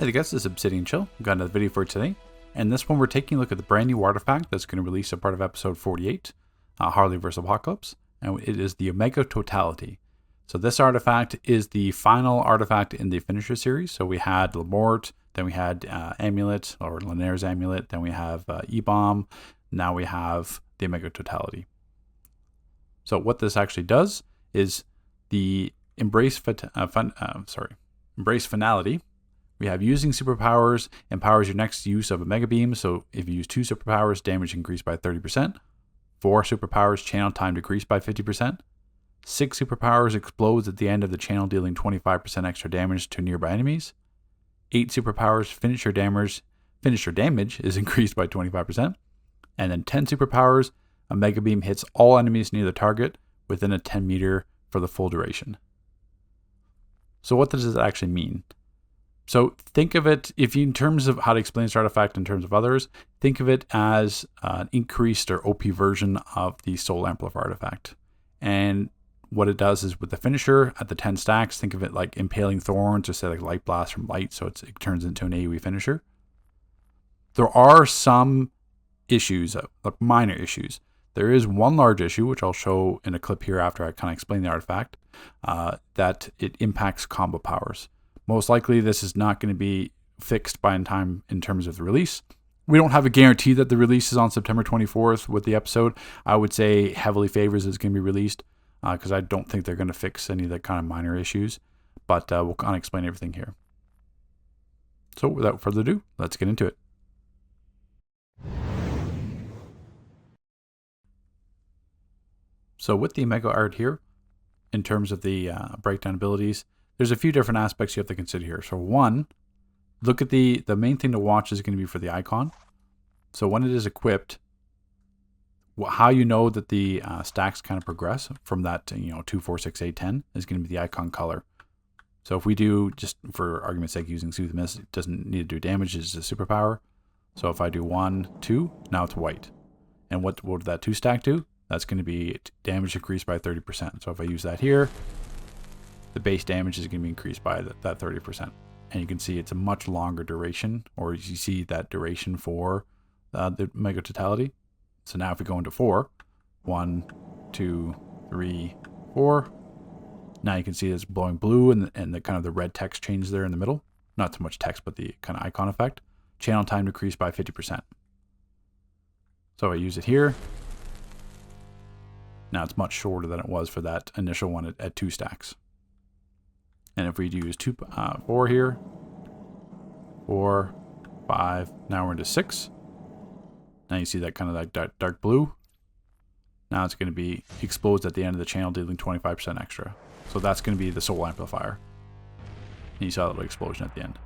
Hey guys, this is Obsidian Chill. We've got another video for today. And this one we're taking a look at the brand new artifact that's going to release a part of episode 48, Harley vs. Apocalypse. And it is the Omega Totality. So this artifact is the final artifact in the Finisher series. So we had Lamort, then we had Amulet, or Lanaire's Amulet, then we have E-Bomb, now we have the Omega Totality. So what this actually does is the Embrace Finality. We have using superpowers empowers your next use of a mega beam. So if you use 2 superpowers, damage increased by 30%. 4 superpowers, channel time decreased by 50%. 6 superpowers explodes at the end of the channel, dealing 25% extra damage to nearby enemies. 8 superpowers, finisher damage is increased by 25%. And then 10 superpowers, a mega beam hits all enemies near the target within a 10 meter for the full duration. So what does this actually mean? So think of it, if you, in terms of how to explain this artifact in terms of others, think of it as an increased or OP version of the Soul Amplifier artifact. And what it does is with the finisher at the 10 stacks, think of it like Impaling Thorns or say like Light Blast from Light, so it turns into an AOE finisher. There are some issues, like minor issues. There is one large issue, which I'll show in a clip here after I kind of explain the artifact, that it impacts combo powers. Most likely, this is not going to be fixed by in time in terms of the release. We don't have a guarantee that the release is on September 24th with the episode. I would say heavily favors it's going to be released because I don't think they're going to fix any of the kind of minor issues. But we'll kind of explain everything here. So without further ado, let's get into it. So with the Omega art here, in terms of the breakdown abilities, there's a few different aspects you have to consider here. So one, look at the main thing to watch is going to be for the icon. So when it is equipped, how you know that the stacks kind of progress from that 2, 4, 6, 8, 10 is going to be the icon color. So if we do, just for argument's sake, using Soothe Mist, it doesn't need to do damage, it's a superpower. So if I do 1, 2, now it's white. And what would that 2 stack do? That's going to be damage increased by 30%. So if I use that here, the base damage is going to be increased by that 30%. And you can see it's a much longer duration, or you see that duration for the Omega Totality. So now if we go into 4, 1, 2, 3, 4, now you can see it's blowing blue and the kind of the red text change there in the middle. Not so much text, but the kind of icon effect. Channel time decreased by 50%. So I use it here. Now it's much shorter than it was for that initial one at 2 stacks. And if we use 4 here, 4, 5, now we're into 6. Now you see that kind of that dark blue. Now it's going to be exposed at the end of the channel, dealing 25% extra. So that's going to be the Soul Amplifier. And you saw that little explosion at the end.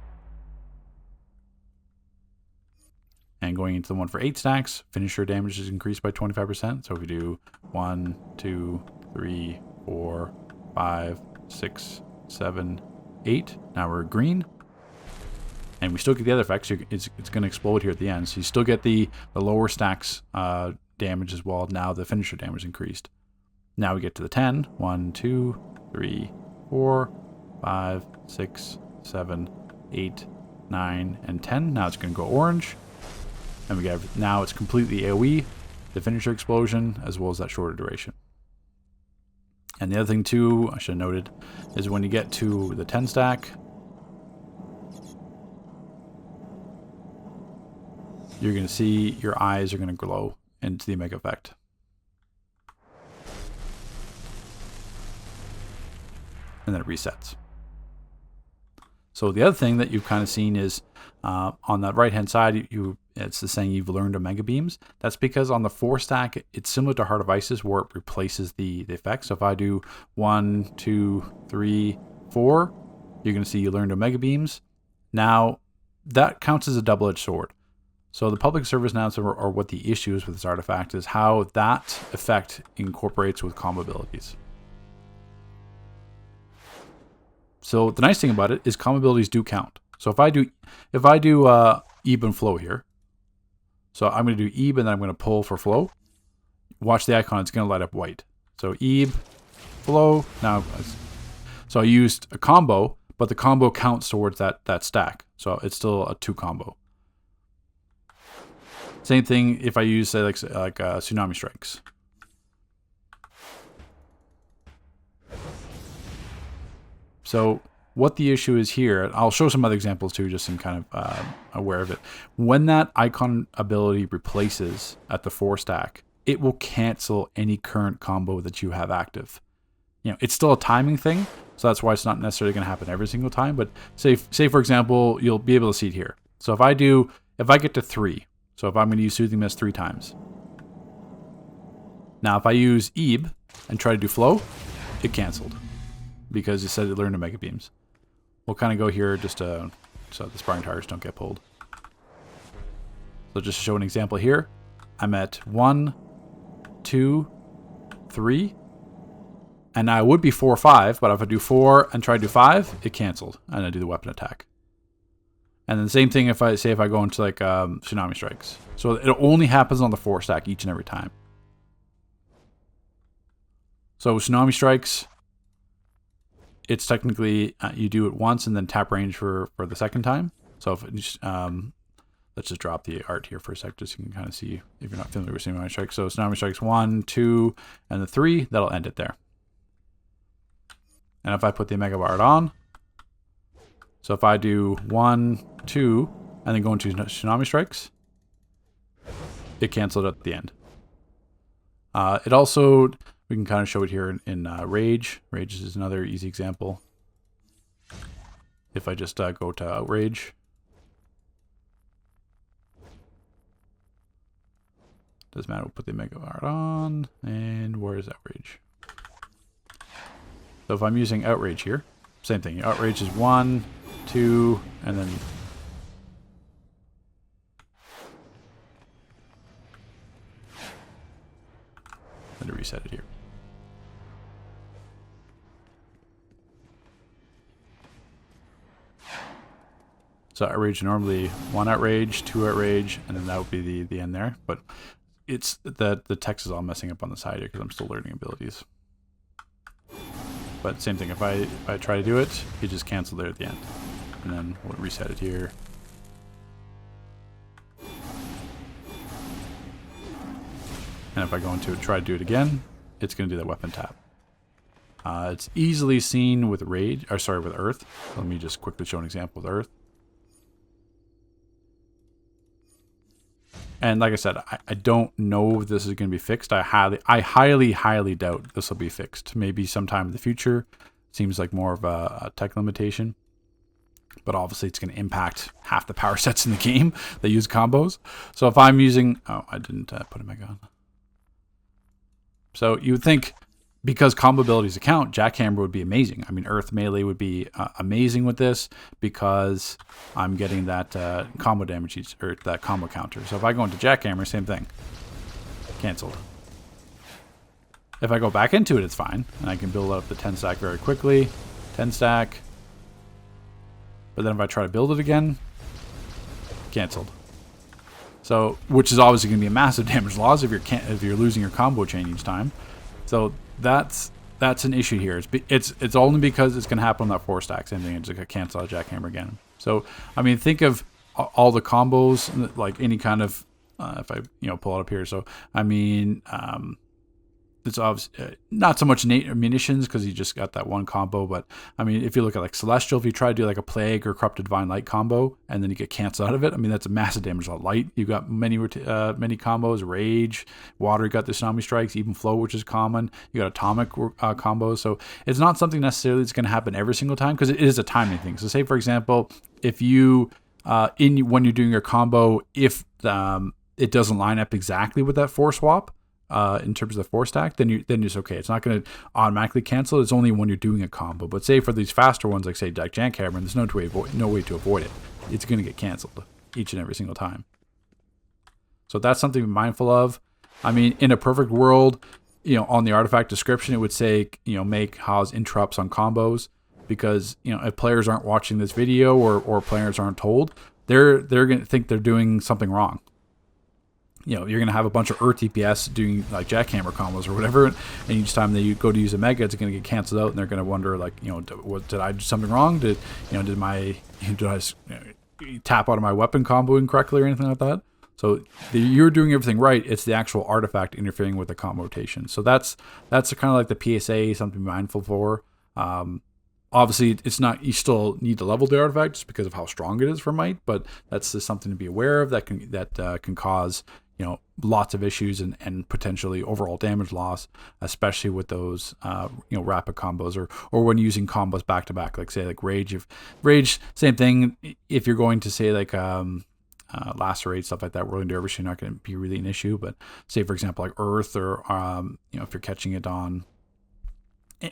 And going into the one for 8 stacks, finisher damage is increased by 25%. So if we do 1, 2, 3, 4, 5, 6, 7, 8. Now we're green. And we still get the other effects. It's going to explode here at the end. So you still get the lower stacks damage as well. Now the finisher damage increased. Now we get to the 10. 1, 2, 3, 4, 5, 6, 7, 8, 9, and 10. Now it's going to go orange. And we get now it's completely AOE, the finisher explosion, as well as that shorter duration. And the other thing too, I should have noted, is when you get to the 10 stack, you're going to see your eyes are going to glow into the Omega effect. And then it resets. So the other thing that you've kind of seen is on that right hand side, it's the saying you've learned Omega Beams. That's because on the 4 stack, it's similar to Heart of Isis where it replaces the effect. So if I do 1, 2, 3, 4, you're going to see you learned Omega Beams. Now, that counts as a double-edged sword. So the public service announcement or what the issue is with this artifact is how that effect incorporates with combo abilities. So the nice thing about it is combo abilities do count. So if I do Ebe and Flow here, so I'm going to do Ebe and then I'm going to pull for Flow. Watch the icon, it's going to light up white. So Ebe, Flow, now, so I used a combo, but the combo counts towards that stack. So it's still a 2 combo. Same thing if I use, say, like Tsunami Strikes. So what the issue is here, I'll show some other examples too, just so I'm kind of aware of it. When that icon ability replaces at the 4 stack, it will cancel any current combo that you have active. You know, it's still a timing thing, so that's why it's not necessarily going to happen every single time. But say for example, you'll be able to see it here. So if I get to 3, so if I'm going to use Soothing Mist 3 times. Now if I use Ebe and try to do Flow, it canceled, because it said it learned Omega Beams. We'll kind of go here just so the sparring tires don't get pulled. So just to show an example here, I'm at 1, 2, 3, and now it would be 4, 5, but if I do 4 and try to do 5, it canceled, and I do the weapon attack. And then the same thing if I go into like Tsunami Strikes. So it only happens on the 4 stack each and every time. So Tsunami Strikes, it's technically you do it once and then tap range for the second time. So if let's just drop the art here for a sec, just so you can kind of see if you're not familiar with Tsunami Strikes. So Tsunami Strikes 1, 2, and the 3, that'll end it there. And if I put the Omega Bar on, so if I do 1, 2, and then go into Tsunami Strikes, it canceled at the end. It also, we can kind of show it here in Rage. Rage is another easy example. If I just go to Outrage, doesn't matter, we'll put the Omega Bar on, and where is Outrage? So if I'm using Outrage here, same thing. Outrage is 1, 2, and then let me reset it here. So Outrage normally 1 Outrage, 2 Outrage, and then that would be the end there. But it's the text is all messing up on the side here because I'm still learning abilities. But same thing, if I try to do it, it just canceled there at the end. And then we'll reset it here. And if I go into it, try to do it again, it's going to do that weapon tap. It's easily seen with Rage, or sorry, with Earth. Let me just quickly show an example with Earth. And like I said, I don't know if this is going to be fixed. I highly doubt this will be fixed. Maybe sometime in the future. Seems like more of a tech limitation. But obviously it's going to impact half the power sets in the game that use combos. So if I'm using... Oh, I didn't put it back on. So you would think, because combo abilities account, Jackhammer would be amazing. I mean, Earth Melee would be amazing with this because I'm getting that combo damage, or that combo counter. So if I go into Jackhammer, same thing. Cancelled. If I go back into it, it's fine. And I can build up the 10 stack very quickly. 10 stack. But then if I try to build it again, cancelled. So, which is obviously going to be a massive damage loss if you're losing your combo chain each time. So that's an issue here. It's only because it's going to happen on that 4 stack. Same thing. It's going to cancel out Jackhammer again. So I mean, think of all the combos, like any kind of if I pull it up here. So I mean, it's obviously not so much munitions because you just got that one combo. But I mean, if you look at like Celestial, if you try to do like a Plague or Corrupted Divine Light combo and then you get canceled out of it, I mean, that's a massive damage on Light. You got many combos. Rage, Water, you got the Tsunami Strikes, even Flow, which is common. You got Atomic combos. So it's not something necessarily that's going to happen every single time because it is a timing thing. So say, for example, if you, when you're doing your combo, if it doesn't line up exactly with that 4 swap, in terms of the 4 stack, then it's okay. It's not going to automatically cancel. It's only when you're doing a combo. But say for these faster ones, like say Jackhammer, there's no way to avoid it. It's going to get canceled each and every single time. So that's something to be mindful of. I mean, in a perfect world, on the artifact description, it would say, make Haas interrupts on combos, because if players aren't watching this video or players aren't told, they're going to think they're doing something wrong. you're going to have a bunch of Earth DPS doing like jackhammer combos or whatever, and each time that you go to use a Mega, it's going to get canceled out, and they're going to wonder like, what did I do something wrong? Did I tap out of my weapon combo incorrectly or anything like that? So you're doing everything right. It's the actual artifact interfering with the combo rotation. So that's kind of like the PSA, something to be mindful for. Obviously, it's not. You still need to level the artifact just because of how strong it is for might, but that's just something to be aware of that can cause lots of issues and potentially overall damage loss, especially with those rapid combos or when using combos back to back, like say like rage. If rage, same thing. If you're going to say like lacerate, stuff like that, whirling dervish, you're not going to be really an issue. But say for example like earth or if you're catching it on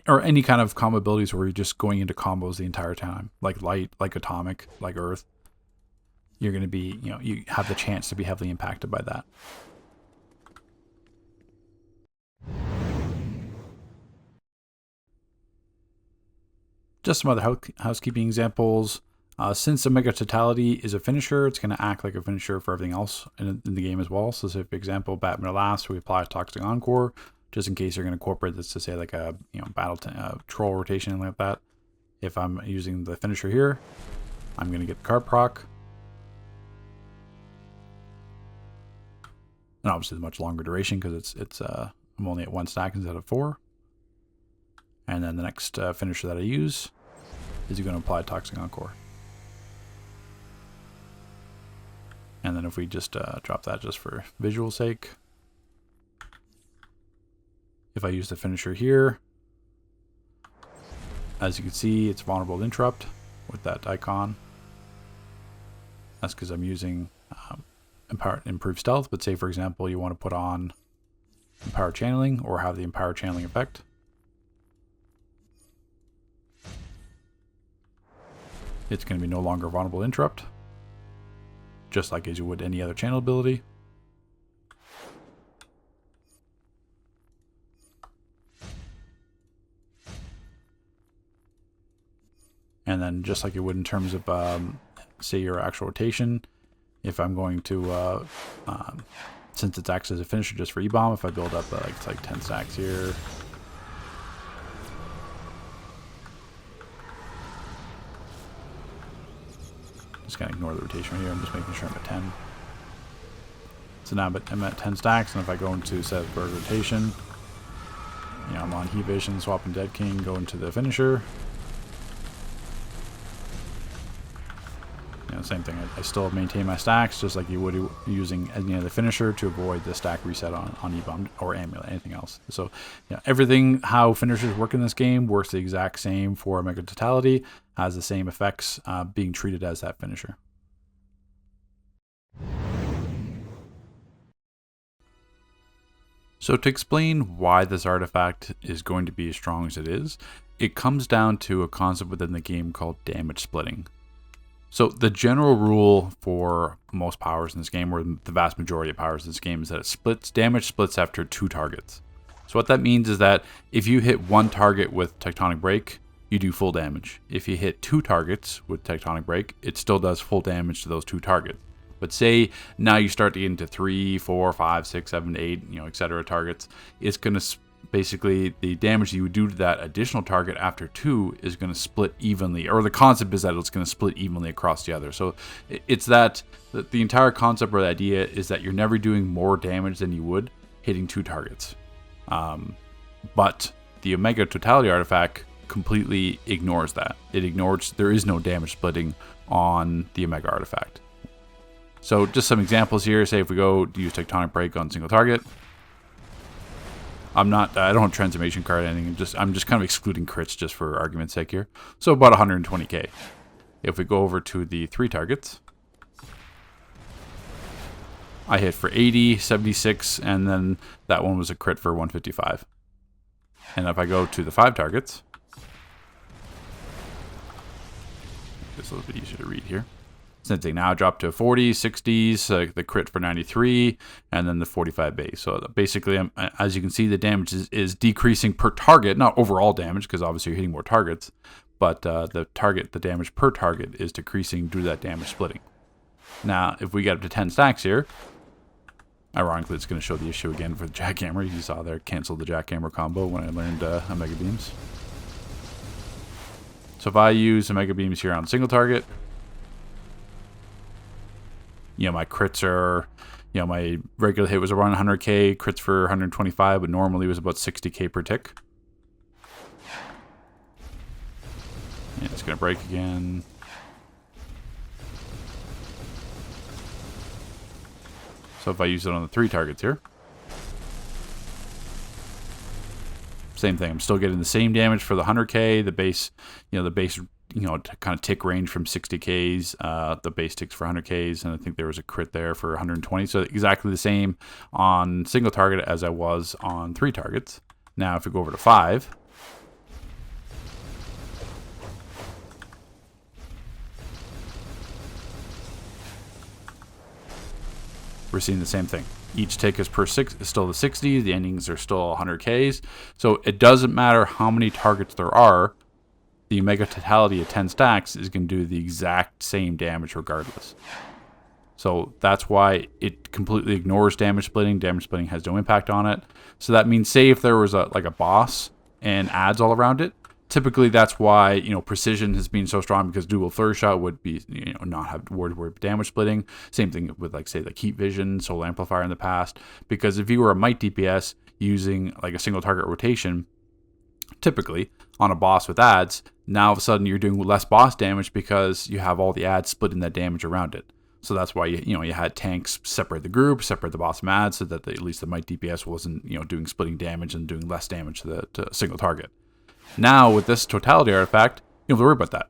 or any kind of combo abilities where you're just going into combos the entire time, like light, like atomic, like earth, you're going to be, you have the chance to be heavily impacted by that. Just some other housekeeping examples. Since Omega Totality is a finisher, it's going to act like a finisher for everything else in the game as well. So, say for example, Batman Last, we apply Toxic Encore, just in case you're going to incorporate this to say like a battle troll rotation like that. If I'm using the finisher here, I'm going to get the card proc. And obviously the much longer duration because I'm only at 1 stack instead of 4. And then the next finisher that I use is going to apply Toxic Encore. And then if we just drop that just for visual sake, if I use the finisher here, as you can see, it's vulnerable to interrupt with that icon. That's because I'm using improved stealth, but say for example you want to put on empowered channeling or have the empowered channeling effect. It's going to be no longer vulnerable to interrupt, just like as you would any other channel ability. And then just like you would in terms of say your actual rotation, if I'm going to since it acts as a finisher just for E-bomb, if I build up like 10 stacks here, just gonna ignore the rotation right here. I'm just making sure I'm at 10. So now I'm at 10 stacks, and if I go into set bird rotation, I'm on Heat Vision, swapping Dead King, go into the finisher. Same thing. I still maintain my stacks just like you would using the finisher to avoid the stack reset on E-bomb or Amulet, anything else. So everything how finishers work in this game works the exact same for Omega Totality, has the same effects being treated as that finisher. So to explain why this artifact is going to be as strong as it is, it comes down to a concept within the game called damage splitting. So the general rule for most powers in this game, or the vast majority of powers in this game, is that damage splits after 2 targets. So what that means is that if you hit 1 target with Tectonic Break, you do full damage. If you hit 2 targets with Tectonic Break, it still does full damage to those 2 targets. But say now you start to get into 3, 4, 5, 6, 7, 8, etc. targets, it's going to basically the damage you would do to that additional target after 2 is going to split evenly, or the concept is that it's going to split evenly across the other. So it's that the entire concept or the idea is that you're never doing more damage than you would hitting 2 targets. But the Omega Totality artifact completely ignores that. It ignores there is no damage splitting on the Omega artifact. So just some examples here. Say if we go to use Tectonic Break on single target. I don't have transformation card or anything. I'm just kind of excluding crits just for argument's sake here. So about 120k. If we go over to the 3 targets, I hit for 80, 76, and then that one was a crit for 155. And if I go to the 5 targets, it's a little bit easier to read here. Same thing, now drop to 40, 60s, the crit for 93, and then the 45 base. So basically, as you can see, the damage is decreasing per target, not overall damage, because obviously you're hitting more targets, but the damage per target is decreasing due to that damage splitting. Now, if we get up to 10 stacks here, Ironically, it's going to show the issue again for the jackhammer. You saw there, cancel the jackhammer combo when I learned Omega Beams. So if I use Omega Beams here on single target, you know, my crits are, you know, my regular hit was around 100k, crits for 125, but normally it was about 60k per tick. And it's going to break again. So if I use it on the 3 targets here, same thing. I'm still getting the same damage for the 100k. The base, you know, kind of tick range from 60ks. The base ticks for 100ks, and I think there was a crit there for 120. So exactly the same on single target as I was on 3 targets. Now if we go over to 5, we're seeing the same thing. Each tick is still the 60s. The endings are still 100ks. So it doesn't matter how many targets there are. The Omega Totality at 10 stacks is going to do the exact same damage regardless. So that's why it completely ignores damage splitting. Damage splitting has no impact on it. So that means, say if there was a boss and adds all around it, typically that's why, you know, precision has been so strong, because dual flourish shot would be, you know, not have word damage splitting. Same thing with, like, say, like heat vision, soul amplifier in the past. Because if you were a might DPS using like a single target rotation, typically on a boss with adds, now all of a sudden you're doing less boss damage because you have all the adds splitting that damage around it. So that's why you had tanks separate the group, separate the boss from adds, so that at least the might DPS wasn't, you know, doing splitting damage and doing less damage to a single target. Now with this totality artifact, you don't have to worry about that.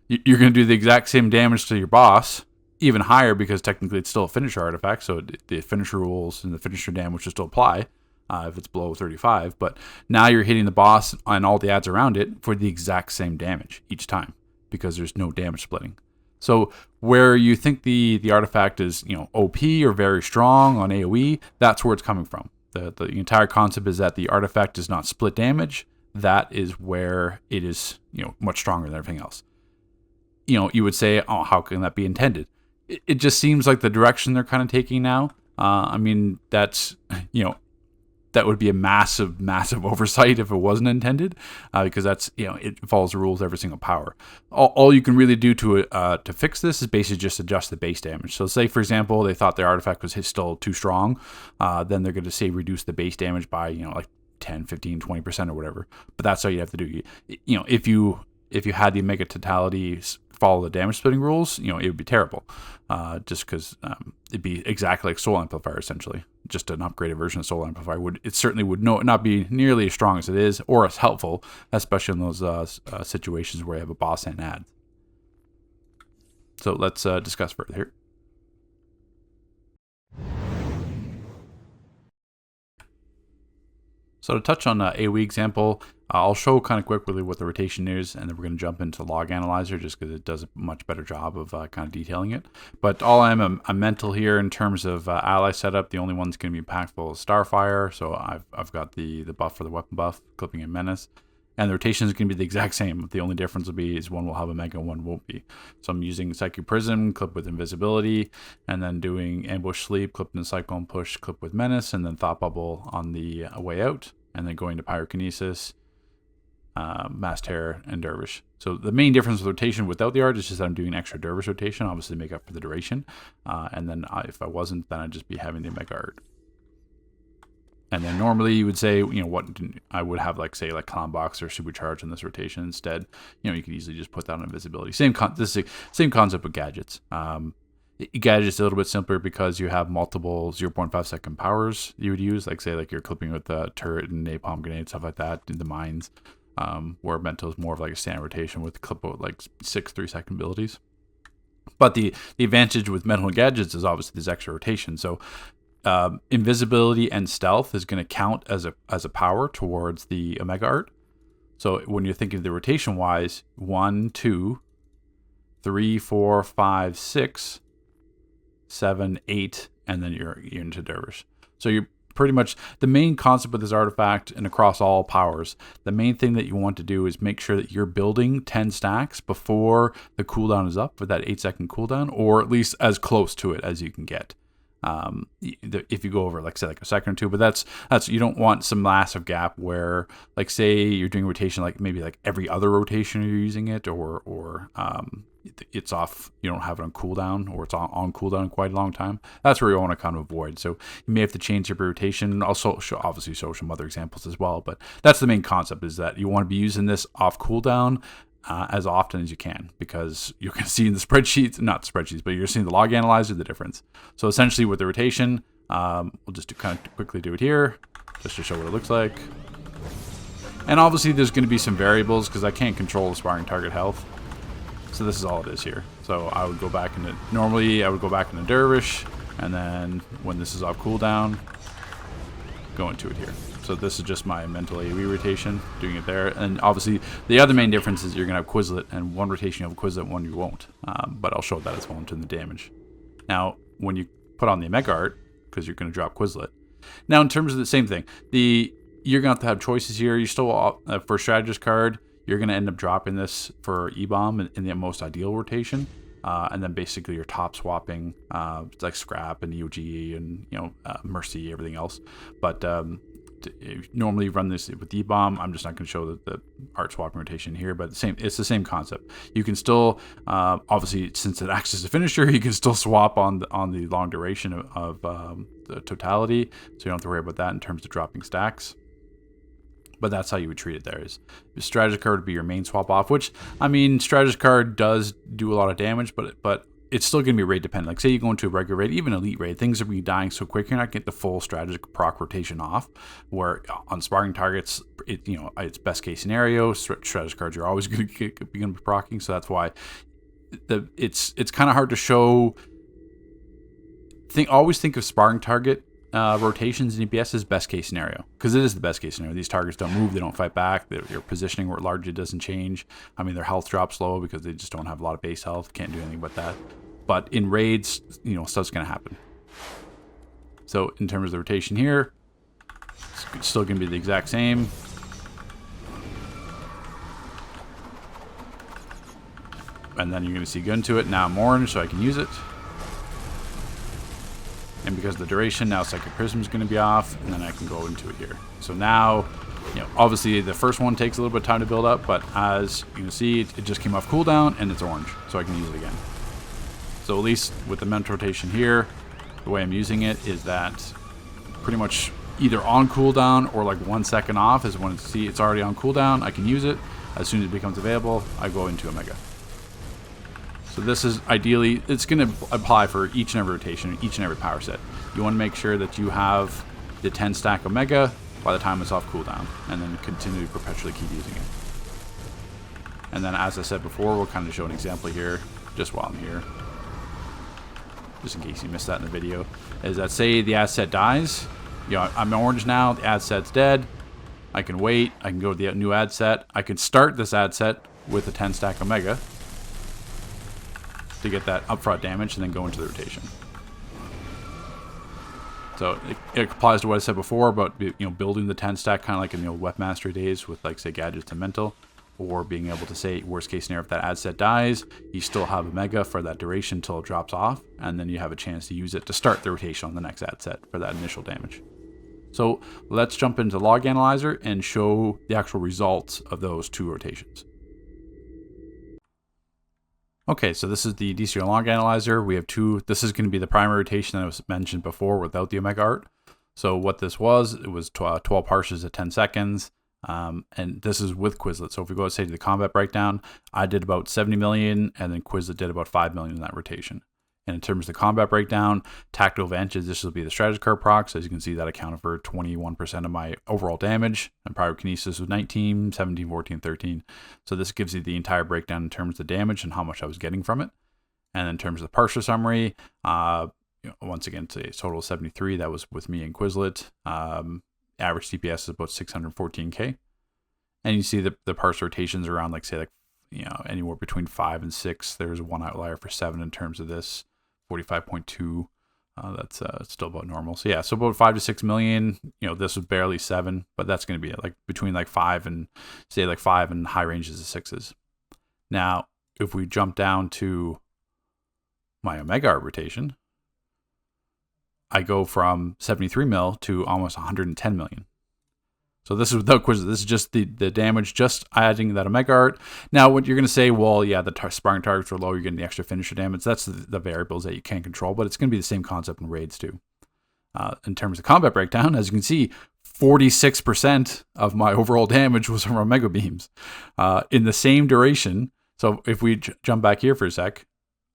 You're going to do the exact same damage to your boss, even higher, because technically it's still a finisher artifact, so the finisher rules and the finisher damage will still apply if it's below 35. But now you're hitting the boss and all the adds around it for the exact same damage each time, because there's no damage splitting. So where you think the artifact is, you know, OP or very strong on AOE, that's where it's coming from. The entire concept is that the artifact does not split damage. That is where it is, you know, much stronger than everything else. You know, you would say, oh, how can that be intended? It just seems like the direction they're kind of taking now. I mean, that's, you know, that would be a massive, massive oversight if it wasn't intended, because that's, you know, it follows the rules of every single power. All you can really do to fix this is basically just adjust the base damage. So say, for example, they thought their artifact was still too strong, then they're going to say reduce the base damage by, you know, like 10, 15, 20% or whatever. But that's all you have to do. You know, if you had the Omega Totality follow the damage splitting rules, you know, it would be terrible. Just because it'd be exactly like Soul Amplifier, essentially. Just an upgraded version of Soul Amplifier. It certainly would not be nearly as strong as it is, or as helpful, especially in those situations where you have a boss and add. So let's discuss further here. So to touch on AOE example, I'll show kind of quickly what the rotation is, and then we're going to jump into log analyzer just because it does a much better job of kind of detailing it. But all I'm mental here in terms of ally setup. The only one that's going to be impactful is Starfire. So I've got the buff for the weapon buff, clipping and menace. And the rotation is going to be the exact same. The only difference will be is one will have Omega and one won't be. So I'm using Psychic Prism, clip with invisibility, and then doing Ambush Sleep, clip in Cyclone Push, clip with menace, and then Thought Bubble on the way out, and then going to Pyrokinesis, Mass Terror, and Dervish. So the main difference with rotation without the art is just that I'm doing extra Dervish rotation, obviously to make up for the duration. And then if I wasn't, then I'd just be having the Omega art. And then normally you would say, you know, what I would have, like, say, like Clown Box or Supercharge in this rotation instead. You know, you could easily just put that on invisibility. Same concept with gadgets. Gadgets a little bit simpler because you have multiple 0.5 second powers you would use, like, say, like you're clipping with the turret and napalm grenade, stuff like that, in the mines. Where Mental is more of like a standard rotation with clip of like 6 3-second abilities. But the advantage with Mental and gadgets is obviously this extra rotation. So invisibility and stealth is going to count as a power towards the Omega art. So when you're thinking of the rotation wise, 1, 2, 3, 4, 5, 6, 7, 8, and then you're into Dervish. So you're pretty much the main concept of this artifact, and across all powers, the main thing that you want to do is make sure that you're building 10 stacks before the cooldown is up, with that 8-second cooldown, or at least as close to it as you can get. if you go over like say like a second or two, but that's you don't want some massive gap where like say you're doing rotation like maybe like every other rotation you're using it, or it's off, you don't have it on cooldown, or it's on cooldown quite a long time. That's where you want to kind of avoid. So you may have to change your rotation. Also obviously show some other examples as well, but that's the main concept, is that you want to be using this off cooldown as often as you can, because you're going to see in the spreadsheets, not the spreadsheets, but you're seeing the log analyzer, the difference. So essentially with the rotation, we'll just kind of quickly do it here, just to show what it looks like. And obviously there's going to be some variables because I can't control the sparring target health. So this is all it is here. So I would go back into, normally I would go back into Dervish, and then when this is off cooldown, go into it here. So this is just my mental AOE rotation, doing it there. And obviously the other main difference is you're going to have Quizlet, and one rotation you have Quizlet, one you won't. But I'll show that as well in terms of the damage. Now, when you put on the Omega art, because you're going to drop Quizlet. Now, in terms of the same thing, you're going to have choices here. You still, for Strategist card, you're going to end up dropping this for E-Bomb in the most ideal rotation. And then basically you're top swapping like Scrap and EOG and Mercy, everything else. But normally run this with E-Bomb. I'm just not going to show the art swapping rotation here, but it's the same concept. You can still obviously, since it acts as a finisher, you can still swap on the long duration of the totality, so you don't have to worry about that in terms of dropping stacks. But that's how you would treat it there. Is the strategist card would be your main swap off, which, I mean, strategist card does do a lot of damage, but it's still going to be raid dependent. Like say you go into a regular raid, even elite raid, things are be dying so quick, you're not getting the full strategic proc rotation off. Where on sparring targets, it's best case scenario. Strategist cards you're always going to be procking, so that's why it's kind of hard to show. Always think of sparring target rotations in EPS is best case scenario, because it is the best case scenario. These targets don't move, they don't fight back, your positioning largely doesn't change. I mean, their health drops low because they just don't have a lot of base health, can't do anything but that. But in raids, stuff's going to happen. So in terms of the rotation here, it's still going to be the exact same. And then you're going to see go into it. Now I'm orange, so I can use it. And because of the duration, now Psychic Prism is going to be off, and then I can go into it here. So now, obviously the first one takes a little bit of time to build up, but as you can see, it just came off cooldown, and it's orange, so I can use it again. So at least with the mental rotation here, the way I'm using it is that pretty much either on cooldown or like 1 second off is when it's already on cooldown. I can use it. As soon as it becomes available, I go into Omega. So this is ideally, it's going to apply for each and every rotation, each and every power set. You want to make sure that you have the 10 stack Omega by the time it's off cooldown, and then continue to perpetually keep using it. And then as I said before, we'll kind of show an example here, just while I'm here, just in case you missed that in the video, is that say the ad set dies, I'm orange now, the ad set's dead, I can wait, I can go to the new ad set, I can start this ad set with a 10 stack Omega, to get that upfront damage, and then go into the rotation. So it applies to what I said before about building the 10 stack, kind of like in the old Weapon Mastery days with like say gadgets and mental, or being able to say worst case scenario, if that ad set dies, you still have Omega for that duration until it drops off, and then you have a chance to use it to start the rotation on the next ad set for that initial damage. So let's jump into Log Analyzer and show the actual results of those two rotations. Okay, so this is the DCUO Log Analyzer. We have two. This is going to be the primary rotation that was mentioned before without the Omega art. So what this was, it was 12 parsers at 10 seconds. And this is with Quizlet. So if we go say to the combat breakdown, I did about 70 million, and then Quizlet did about 5 million in that rotation. And in terms of the combat breakdown, Tactical Advantage, this will be the strategy card procs. As you can see, that accounted for 21% of my overall damage. And Pyrokinesis was 19, 17, 14, 13. So this gives you the entire breakdown in terms of damage and how much I was getting from it. And in terms of the parser summary, once again, to a total of 73, that was with me and Quizlet. Average CPS is about 614k. And you see the parser rotations around anywhere between 5 and 6. There's one outlier for 7 in terms of this. 45.2, that's still about normal. So yeah, so about 5 to 6 million. This was barely 7, but that's going to be between 5 and say 5 and high ranges of 6s. Now, if we jump down to my Omega art rotation, I go from 73 mil to almost 110 million. So this is without Quizlet. This is just the damage, just adding that Omega art. Now, what you're going to say, well, yeah, the sparring targets are low. You're getting the extra finisher damage. That's the variables that you can't control, but it's going to be the same concept in raids too. In terms of combat breakdown, as you can see, 46% of my overall damage was from Omega beams in the same duration. So if we jump back here for a sec,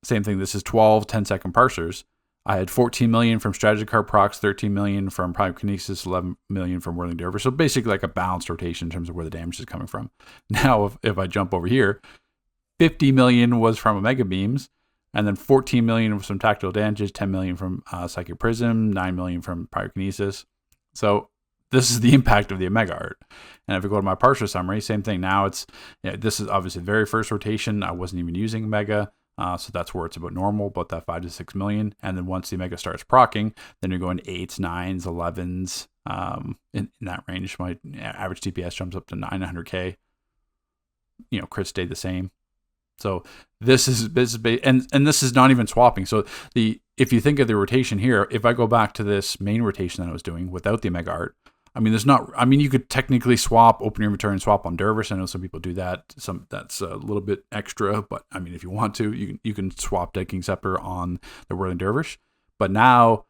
same thing. This is 12 10-second parsers. I had 14 million from strategy card procs, 13 million from pyrokinesis, 11 million from whirling dervish. So basically like a balanced rotation in terms of where the damage is coming from. Now, if I jump over here, 50 million was from Omega beams, and then 14 million was from tactical advantages, 10 million from psychic prism, 9 million from pyrokinesis. So this is the impact of the Omega art. And if we go to my parser summary, same thing. Now this is obviously the very first rotation. I wasn't even using Omega. So that's where it's about normal, about that 5 to 6 million. And then once the Omega starts proccing, then you're going 8s, 9s, 11s, in that range. My average DPS jumps up to 900k. Crit stayed the same. So this is and this is not even swapping. So if you think of the rotation here, if I go back to this main rotation that I was doing without the Omega art, you could technically swap, open your inventory and swap on Dervish. I know some people do that. That's a little bit extra, but if you want to, you can swap Dead King Scepter on the Whirling Dervish. But now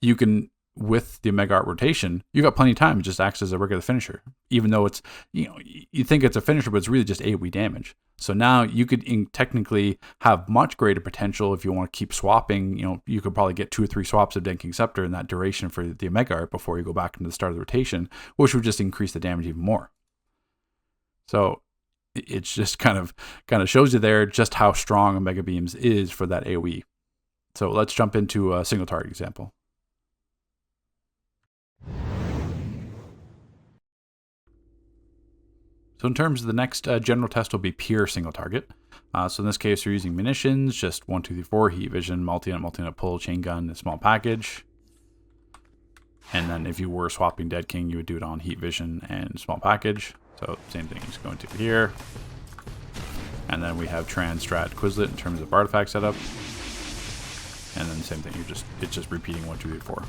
you can, with the Omega art rotation, you got plenty of time. It just acts as a regular finisher, even though it's, you think it's a finisher, but it's really just AOE damage. So now you could technically have much greater potential if you want to keep swapping. You could probably get 2 or 3 swaps of Dead King Scepter in that duration for the Omega art before you go back into the start of the rotation, which would just increase the damage even more. So it's just kind of shows you there just how strong Omega Beams is for that AOE. So let's jump into a single target example. So in terms of the next general test will be pure single target. So in this case, we're using munitions, just 1, 2, 3, 4, heat vision, multi-nut pull, chain gun, a small package. And then if you were swapping Dead King, you would do it on heat vision and small package. So same thing is going to here. And then we have trans, strat, Quizlet in terms of artifact setup. And then the same thing, it's just repeating 1, 2, 3, 4.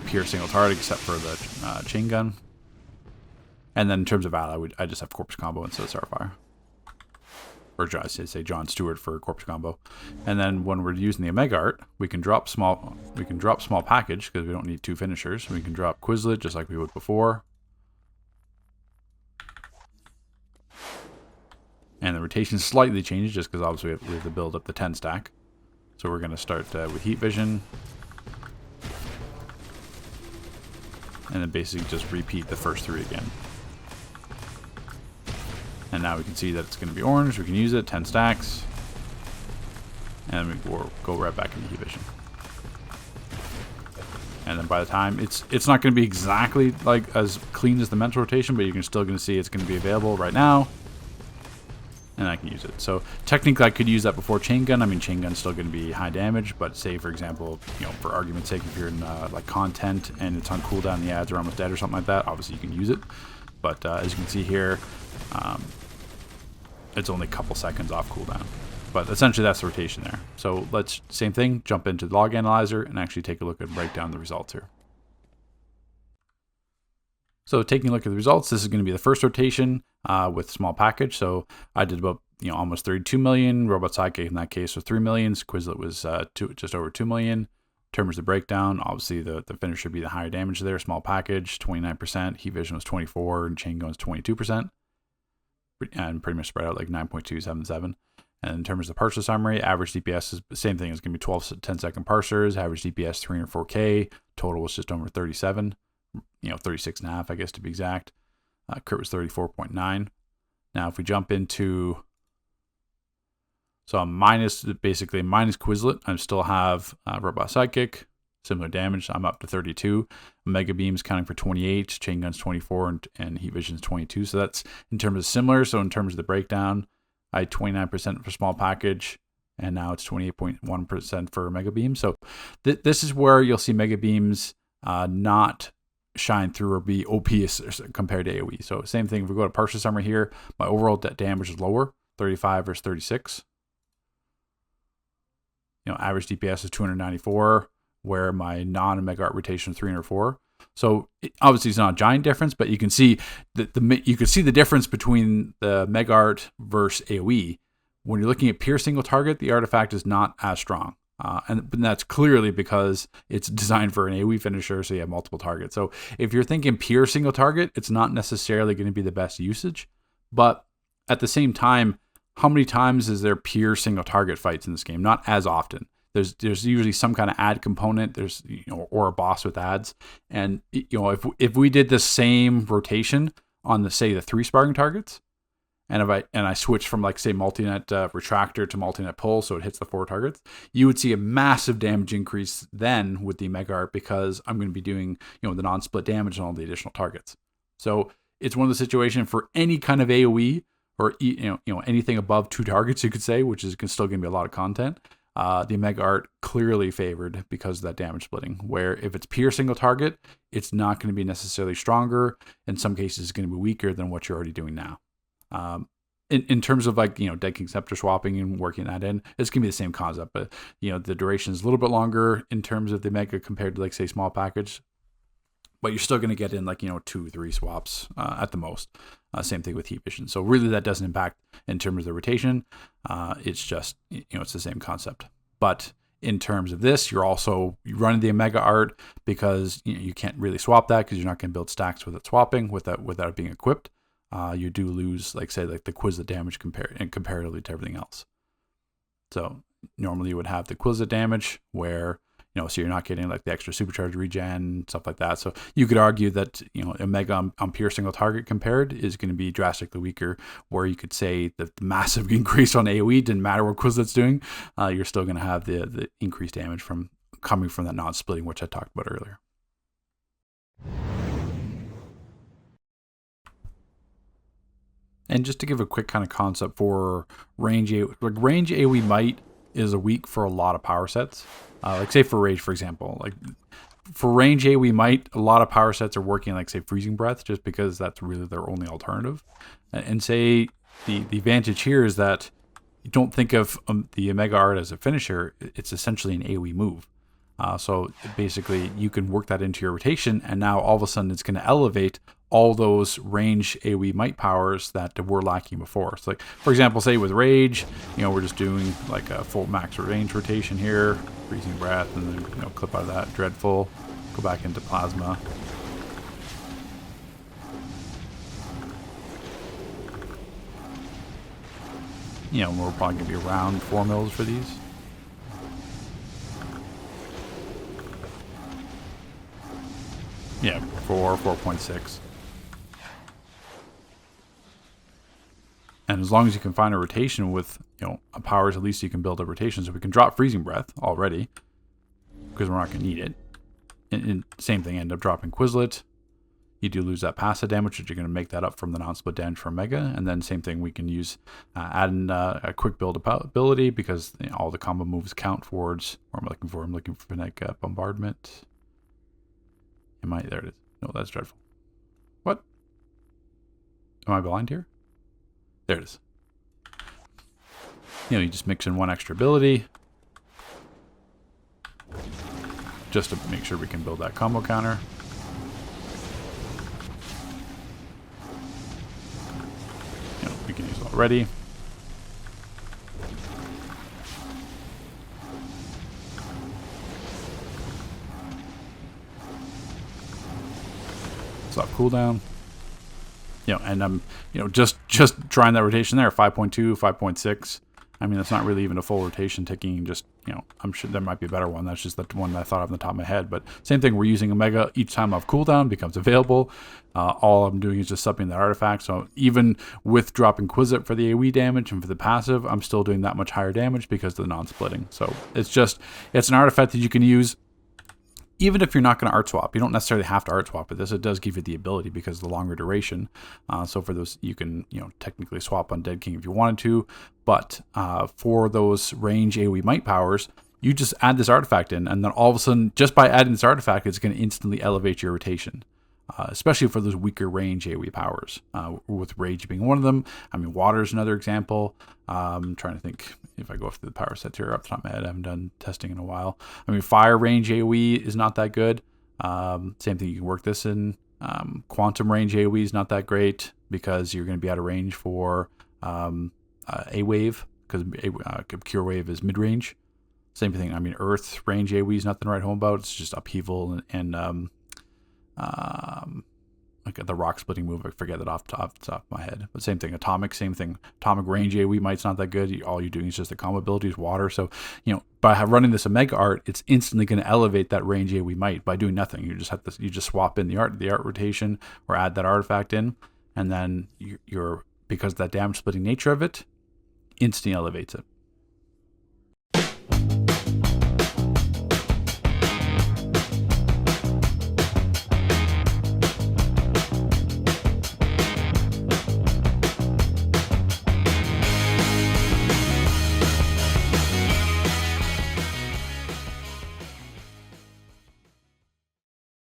Pure single target except for the chain gun. And then in terms of ally, I just have corpse combo instead of Starfire. Or I say John Stewart for corpse combo. And then when we're using the Omega art, we can drop small package because we don't need 2 finishers. We can drop Quizlet just like we would before. And the rotation slightly changes just because obviously we have to build up the 10 stack. So we're going to start with heat vision. And then basically just repeat the first 3 again. And now we can see that it's going to be orange. We can use it, 10 stacks. And we go right back into heat vision. And then by the time, it's not going to be exactly like as clean as the mental rotation, but you're still going to see it's going to be available right now. And I can use it. So technically I could use that before chain gun. Chain gun's still going to be high damage, but say for example, for argument's sake, if you're in like content and it's on cooldown and the ads are almost dead or something like that, obviously you can use it. But as you can see here, it's only a couple seconds off cooldown. But essentially that's the rotation there. So let's, same thing, jump into the log analyzer and actually take a look and break down the results here. So taking a look at the results, this is going to be the first rotation with small package. So I did about almost 32 million. Robot Sidekick in that case was 3 million. Quizlet was just over 2 million. In terms of the breakdown, obviously the finish should be the higher damage there. Small package, 29%. Heat vision was 24%, and chain gun was 22%. And pretty much spread out like 9.277. And in terms of the parser summary, average DPS is the same thing. It's going to be 12 10-second parsers. Average DPS 304k. Total was just over 37. 36.5, I guess to be exact. Crit was 34.9. Now, if we jump into, so I'm basically minus Quizlet. I still have Robot Sidekick, similar damage. I'm up to 32. Omega Beam's counting for 28. Chain Gun's 24, and Heat Vision's 22. So that's in terms of similar. So in terms of the breakdown, I had 29% for small package, and now it's 28.1% for Mega Beam. So this is where you'll see Mega Beams not shine through or be OP compared to AOE. So same thing, if we go to partial summary here, my overall damage is lower, 35 versus 36. average DPS is 294, where my non-Omega Art rotation is 304. So obviously it's not a giant difference, but you can see the difference between the Mega Art versus AOE. When you're looking at pure single target, the artifact is not as strong. And that's clearly because it's designed for an AOE finisher, so you have multiple targets. So if you're thinking pure single target, it's not necessarily going to be the best usage. But at the same time, how many times is there pure single target fights in this game? Not as often. There's usually some kind of ad component. There's or a boss with ads. And if we did the same rotation on the 3 sparring targets, and I switch from say multi-net retractor to multi-net pull, so it hits the 4 targets, you would see a massive damage increase then with the Mega Art, because I'm going to be doing the non-split damage on all the additional targets. So it's one of the situations for any kind of AOE or anything above 2 targets, you could say, which is still going to be a lot of content. The Mega Art clearly favored because of that damage splitting, where if it's pure single target, it's not going to be necessarily stronger. In some cases, it's going to be weaker than what you're already doing now. In terms of Dead King Scepter swapping and working that in, it's gonna be the same concept, but the duration is a little bit longer in terms of the Mega compared to say small package, but you're still gonna get in 2-3 swaps at the most. Same thing with heat vision. So really that doesn't impact in terms of the rotation. It's just it's the same concept. But in terms of this, you're running the Omega Art because you can't really swap that because you're not gonna build stacks with it swapping without it being equipped. You do lose, the Quizlet damage comparatively to everything else. So normally you would have the Quizlet damage where, so you're not getting the extra supercharge regen, stuff like that. So you could argue that, Omega on pure single target compared is going to be drastically weaker, where you could say that the massive increase on AOE didn't matter what Quizlet's doing. You're still going to have the increased damage coming from that non-splitting, which I talked about earlier. And just to give a quick kind of concept for range AOE, range AOE Might is a weak for a lot of power sets. Say for Rage, for example, for range AOE Might, a lot of power sets are working say Freezing Breath, just because that's really their only alternative. And say the advantage here is that you don't think of the Omega Art as a finisher. It's essentially an AOE move. So basically you can work that into your rotation, and now all of a sudden it's going to elevate all those range AOE Might powers that were lacking before. So for example, say with Rage, we're just doing a full max range rotation here, Freezing Breath, and then clip out of that, Dreadful, go back into Plasma. We're probably going to be around 4 mils for these. Yeah, 4.6. And as long as you can find a rotation with, a powers, at least you can build a rotation. So we can drop Freezing Breath already, because we're not going to need it. And same thing, end up dropping Quizlet. You do lose that passive damage, but you're going to make that up from the non-split damage from Mega. And then same thing, we can use, add in a quick build ability, because all the combo moves count towards, what am I looking for? I'm looking for Bombardment. There it is. No, that's Dreadful. What? Am I blind here? There it is. You just mix in one extra ability just to make sure we can build that combo counter. We can use it already. Stop cooldown. And I'm, just trying that rotation there, 5.2, 5.6. I mean, that's not really even a full rotation ticking. Just, I'm sure there might be a better one. That's just the one that I thought of on the top of my head. But same thing, we're using Omega each time off cooldown becomes available. All I'm doing is just subbing that artifact. So even with dropping Quizlet for the AoE damage and for the passive, I'm still doing that much higher damage because of the non-splitting. So it's an artifact that you can use even if you're not going to art swap. You don't necessarily have to art swap with this. It does give you the ability because of the longer duration. So for those, you can technically swap on Dead King if you wanted to. But for those range AoE Might powers, you just add this artifact in, and then all of a sudden, just by adding this artifact, it's going to instantly elevate your rotation. Especially for those weaker range AoE powers, with Rage being one of them. I mean, Water is another example. I'm trying to think if I go through the power sets here off the top of my head, I haven't done testing in a while. I mean, fire range AOE is not that good. Same thing, you can work this in. Quantum range AOE is not that great because you're going to be out of range for a wave, because Cure Wave is mid range. Same thing. I mean, Earth range AOE is nothing to write home about. It's just upheaval and like the rock splitting move. I forget that off the top of my head. But same thing. Atomic, same thing. Atomic range AOE might's not that good. All you're doing is just the combo ability is water. So, by running this Omega art, it's instantly going to elevate that range AOE might by doing nothing. You just swap in the art rotation, or add that artifact in, and then you're because of that damage splitting nature of it, instantly elevates it.